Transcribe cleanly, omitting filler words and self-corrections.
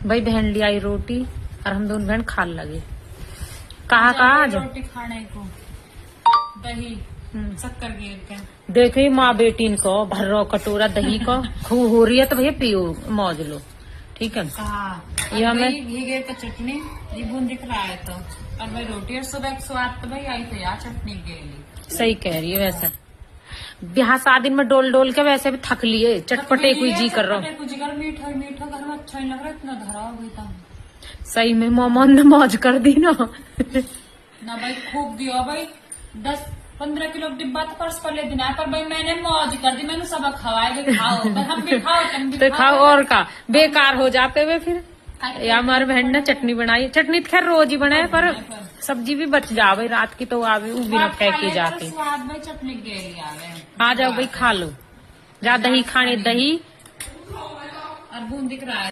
भाई बहन ले आई रोटी और हम दोनों बहन खा लगे। कहाँ आज रोटी खाने को दही शक्कर गिर के देखे माँ बेटी को भर रो कटोरा दही को खूब हो रही है तो भैया पियो मौज लो, ठीक है। हाँ ये हमें घी गिर का चटनी ये बूंद दिख रहा है तो, और भाई रोटी और सुबह एक स्वाद तो भाई आई तो यार चटनी गेली। सही कह रही है। वैसे ब्याह शादी में डोल डोल के वैसे भी थक लिए, चटपटे कोई जी कर रहा हूँ। मीठा मीठा घर में अच्छा नहीं लग रहा, इतना धरा हो गई था। सही में मोमोन ने मौज कर दी ना। ना भाई खूब दिया भाई, 10-15 किलो डिब्बा तो पर्स पर ले देना, पर भाई मैंने मौज कर दी, मैंने सब खवाए खाओ, पर हम भी खाओ तुम भी तो खाओ और का बेकार हो जाते हुए फिर। या हमारे बहन ने चटनी बनाई, चटनी तो खैर रोज ही बनाए पर सब्जी भी बच जा भाई, रात की तो आवे वो बिना फेंके जाके। स्वाद भाई चटनी गेली आवे। आ जाओ भाई खा लो, जा दही खाने दही और बूंद दिख रहा है।